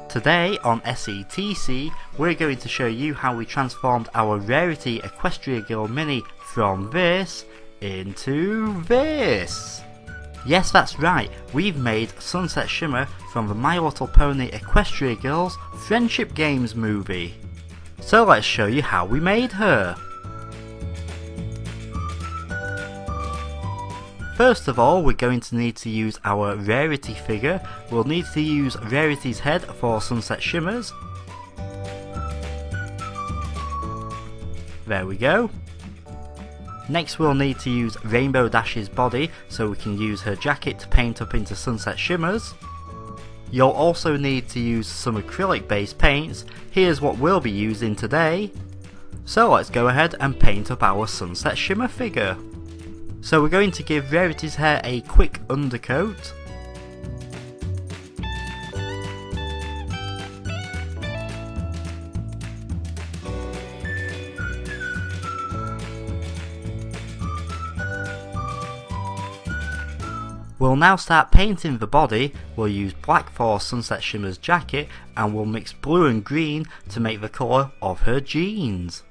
Today on SETC, we're going to show you how we transformed our Rarity Equestria Girl Mini from this into this. Yes, that's right, we've made Sunset Shimmer from the My Little Pony Equestria Girls Friendship Games movie. So let's show you how we made her. First of all, we're going to need to use our Rarity figure. We'll need to use Rarity's head for Sunset Shimmers. There we go. Next we'll need to use Rainbow Dash's body so we can use her jacket to paint up into Sunset Shimmers. You'll also need to use some acrylic based paints. Here's what we'll be using today. So let's go ahead and paint up our Sunset Shimmer figure. So we're going to give Rarity's hair a quick undercoat. We'll now start painting the body. We'll use black for Sunset Shimmer's jacket and we'll mix blue and green to make the colour of her jeans.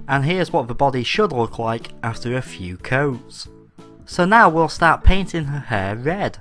And here's what the body should look like after a few coats. So now we'll start painting her hair red.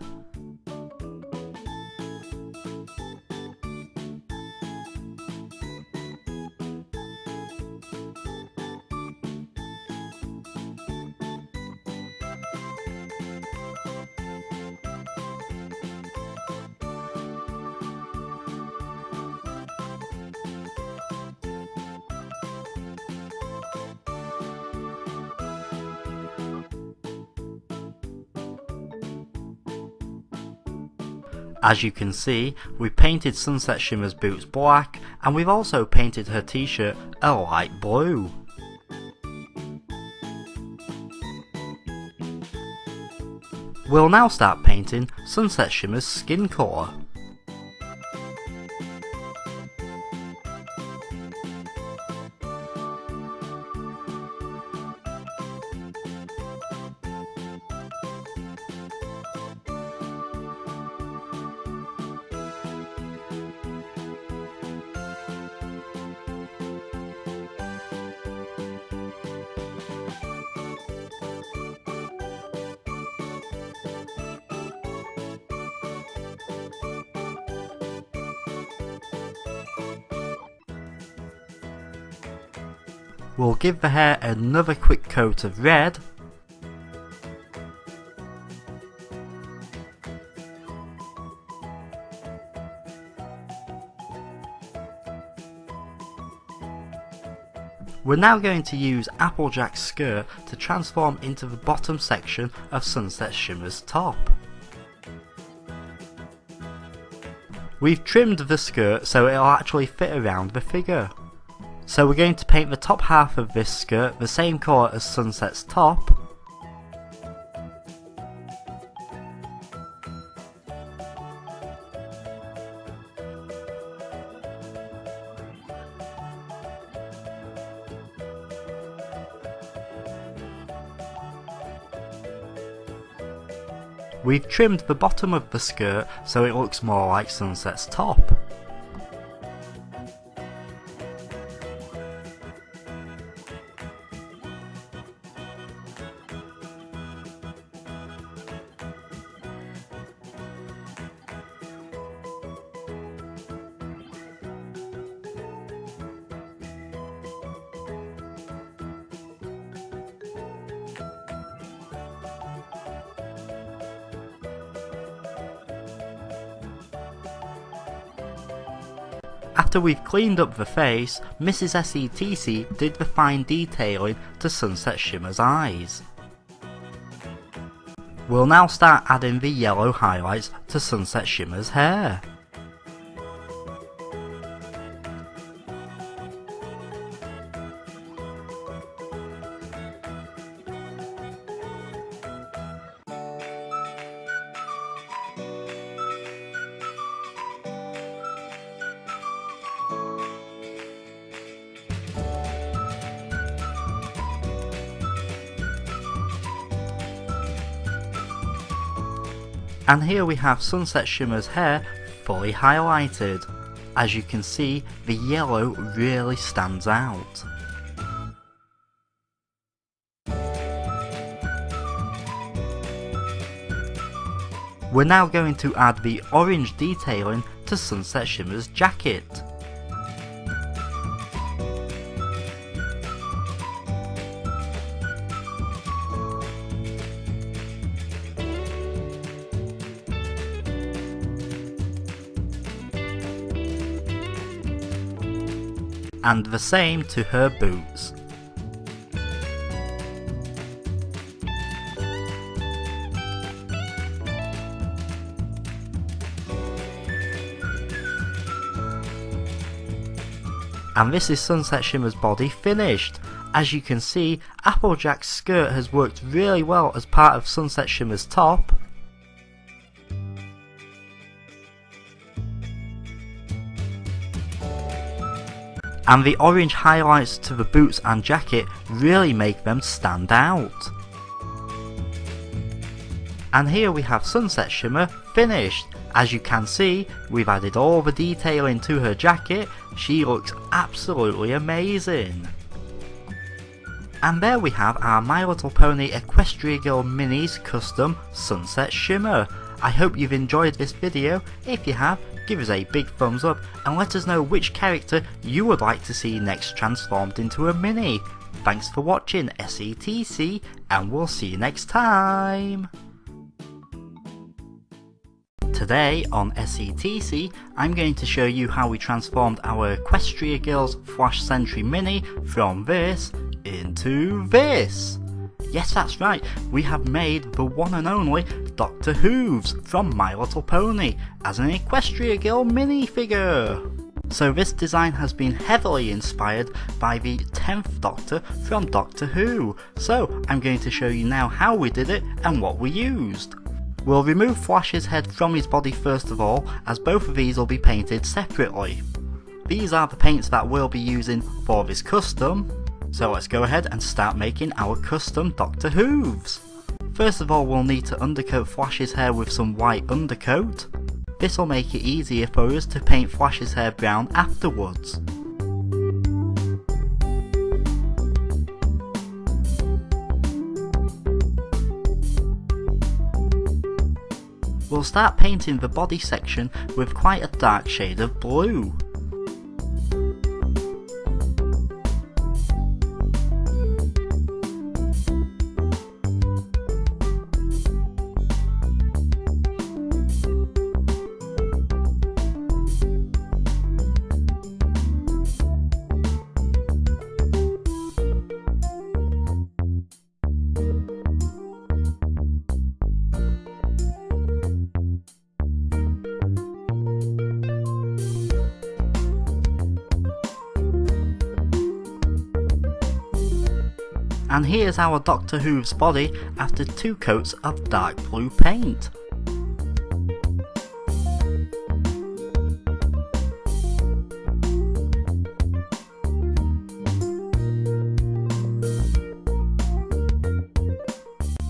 As you can see, we've painted Sunset Shimmer's boots black and we've also painted her t-shirt a light blue. We'll now start painting Sunset Shimmer's skin colour. We'll give the hair another quick coat of red. We're now going to use Applejack's skirt to transform into the bottom section of Sunset Shimmer's top. We've trimmed the skirt so it'll actually fit around the figure. So we're going to paint the top half of this skirt the same colour as Sunset's top. We've trimmed the bottom of the skirt so it looks more like Sunset's top. After we've cleaned up the face, Mrs. SETC did the fine detailing to Sunset Shimmer's eyes. We'll now start adding the yellow highlights to Sunset Shimmer's hair. And here we have Sunset Shimmer's hair fully highlighted. As you can see, the yellow really stands out. We're now going to add the orange detailing to Sunset Shimmer's jacket. And the same to her boots. And this is Sunset Shimmer's body finished. As you can see, Applejack's skirt has worked really well as part of Sunset Shimmer's top. And the orange highlights to the boots and jacket really make them stand out. And here we have Sunset Shimmer finished. As you can see, we've added all the detailing to her jacket. She looks absolutely amazing. And there we have our My Little Pony Equestria Girl Minis Custom Sunset Shimmer. I hope you've enjoyed this video. If you have, give us a big thumbs up and let us know which character you would like to see next transformed into a mini. Thanks for watching SETC, and we'll see you next time. Today on SETC, I'm going to show you how we transformed our Equestria Girls Flash Sentry Mini from this into this. Yes, that's right, we have made the one and only Dr. Hooves from My Little Pony as an Equestria Girl minifigure. So this design has been heavily inspired by the 10th Doctor from Doctor Who. So I'm going to show you now how we did it and what we used. We'll remove Flash's head from his body first of all, as both of these will be painted separately. These are the paints that we'll be using for this custom. So let's go ahead and start making our custom Dr. Hooves. First of all, we'll need to undercoat Flash's hair with some white undercoat. This will make it easier for us to paint Flash's hair brown afterwards. We'll start painting the body section with quite a dark shade of blue. And here's our Doctor Who's body after 2 coats of dark blue paint.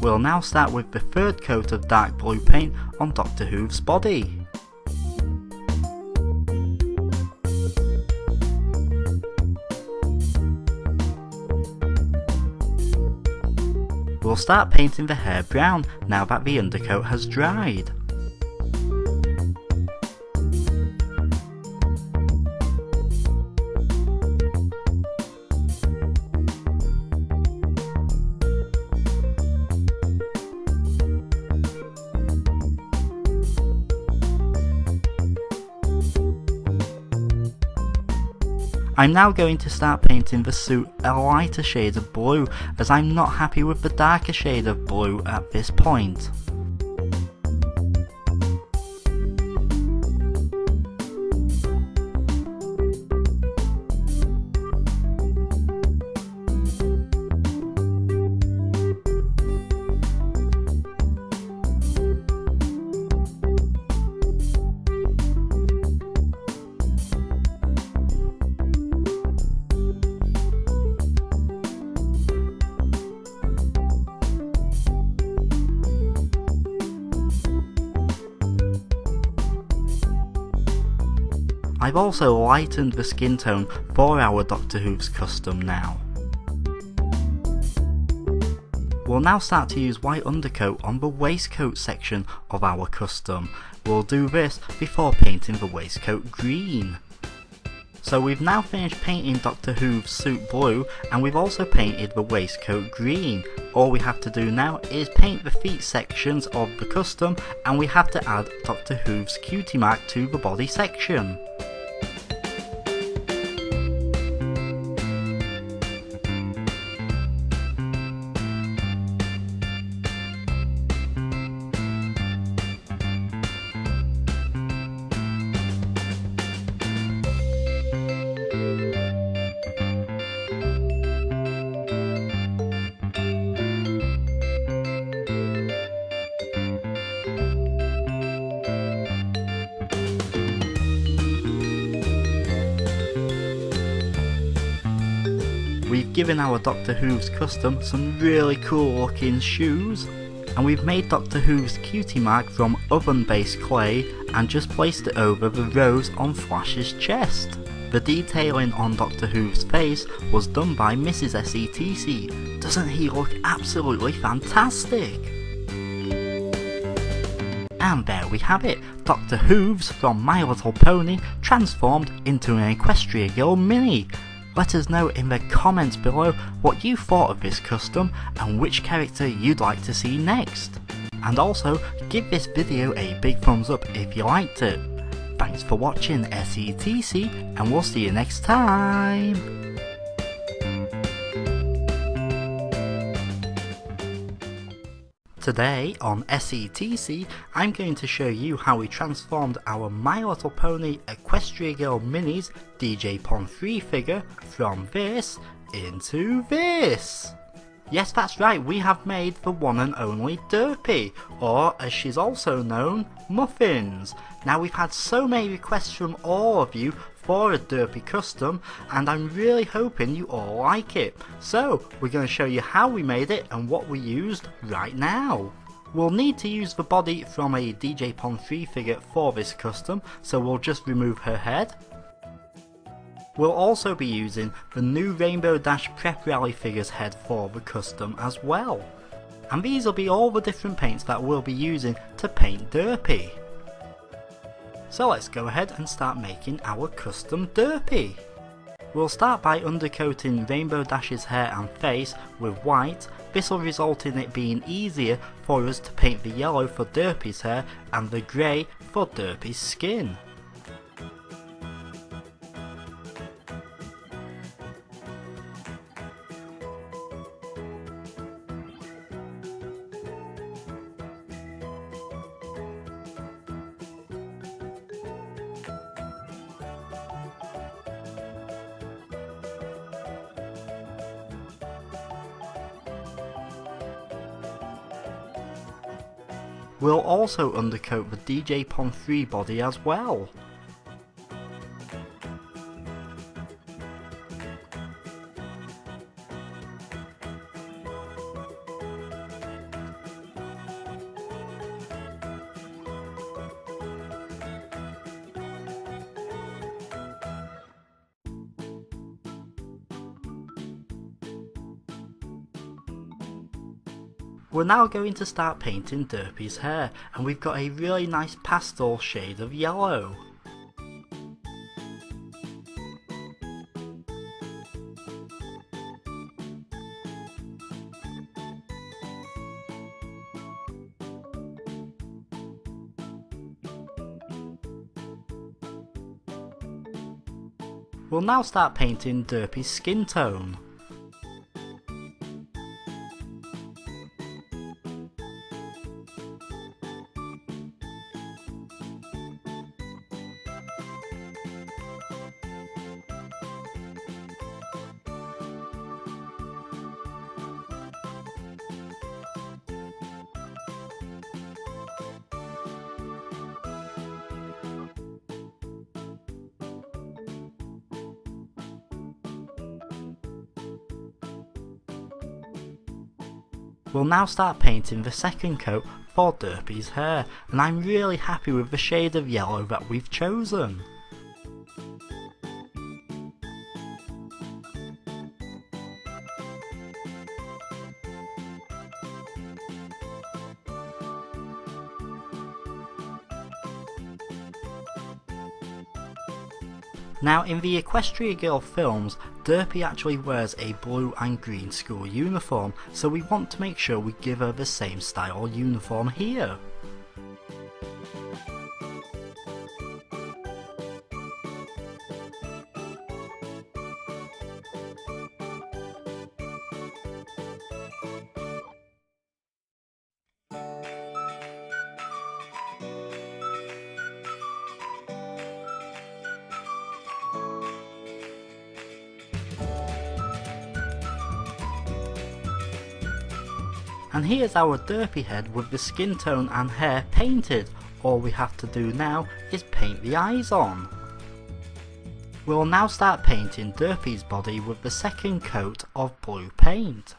We'll now start with the 3rd coat of dark blue paint on Doctor Who's body. We'll start painting the hair brown now that the undercoat has dried. I'm now going to start painting the suit a lighter shade of blue, as I'm not happy with the darker shade of blue at this point. I've also lightened the skin tone for our Doctor Who's custom now. We'll now start to use white undercoat on the waistcoat section of our custom. We'll do this before painting the waistcoat green. So we've now finished painting Doctor Who's suit blue, and we've also painted the waistcoat green. All we have to do now is paint the feet sections of the custom, and we have to add Doctor Who's cutie mark to the body section. We've given our Doctor Who's custom some really cool looking shoes, and we've made Doctor Who's cutie mark from oven based clay and just placed it over the rose on Flash's chest. The detailing on Doctor Who's face was done by Mrs. SETC. Doesn't he look absolutely fantastic? And there we have it, Doctor Who's from My Little Pony transformed into an Equestria Girl mini. Let us know in the comments below what you thought of this custom and which character you'd like to see next. And also, give this video a big thumbs up if you liked it. Thanks for watching SETC, and we'll see you next time! Today on SETC, I'm going to show you how we transformed our My Little Pony Equestria Girl Minis DJ Pon 3 figure from this into this. Yes, that's right, we have made the one and only Derpy, or as she's also known, Muffins. Now we've had so many requests from all of you for a Derpy custom, and I'm really hoping you all like it. So we're going to show you how we made it and what we used right now. We'll need to use the body from a DJ Pon 3 figure for this custom, so we'll just remove her head. We'll also be using the new Rainbow Dash Prep Rally figure's head for the custom as well. And these will be all the different paints that we'll be using to paint Derpy. So let's go ahead and start making our custom Derpy. We'll start by undercoating Rainbow Dash's hair and face with white. This will result in it being easier for us to paint the yellow for Derpy's hair and the grey for Derpy's skin. We'll also undercoat the DJ Pon 3 body as well. We're now going to start painting Derpy's hair, and we've got a really nice pastel shade of yellow. We'll now start painting Derpy's skin tone. We'll now start painting the second coat for Derpy's hair, and I'm really happy with the shade of yellow that we've chosen. Now in the Equestria Girl films, Derpy actually wears a blue and green school uniform, so we want to make sure we give her the same style uniform here. And here's our Derpy head with the skin tone and hair painted. All we have to do now is paint the eyes on. We'll now start painting Derpy's body with the second coat of blue paint.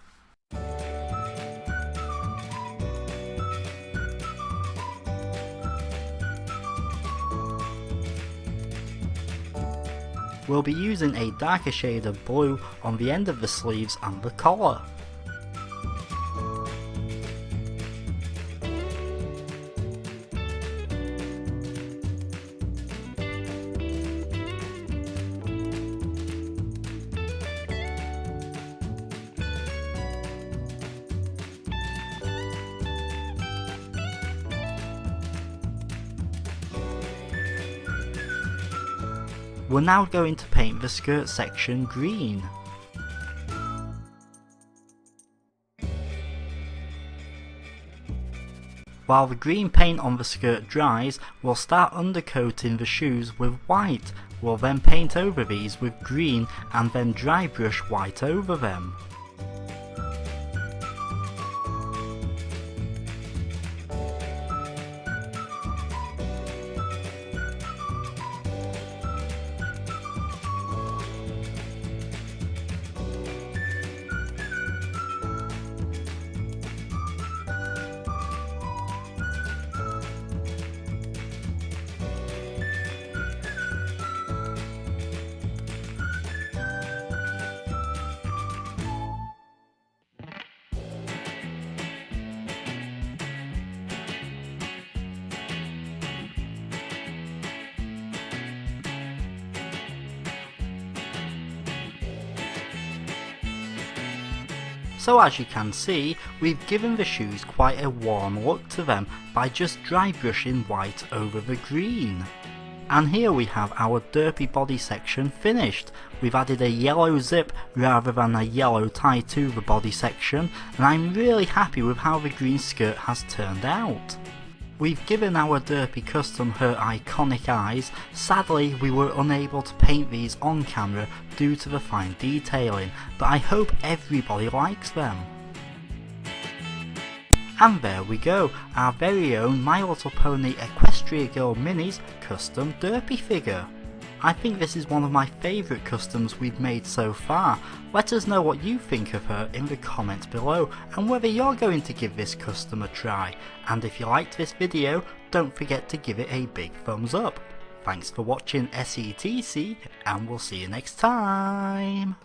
We'll be using a darker shade of blue on the end of the sleeves and the collar. We're now going to paint the skirt section green. While the green paint on the skirt dries, we'll start undercoating the shoes with white. We'll then paint over these with green and then dry brush white over them. So as you can see, we've given the shoes quite a warm look to them by just dry brushing white over the green. And here we have our Derpy body section finished. We've added a yellow zip rather than a yellow tie to the body section, and I'm really happy with how the green skirt has turned out. We've given our Derpy custom her iconic eyes. Sadly, we were unable to paint these on camera due to the fine detailing, but I hope everybody likes them. And there we go, our very own My Little Pony Equestria Girl Mini's custom Derpy figure. I think this is one of my favourite customs we've made so far. Let us know what you think of her in the comments below and whether you're going to give this custom a try. And if you liked this video, don't forget to give it a big thumbs up. Thanks for watching SETC, and we'll see you next time.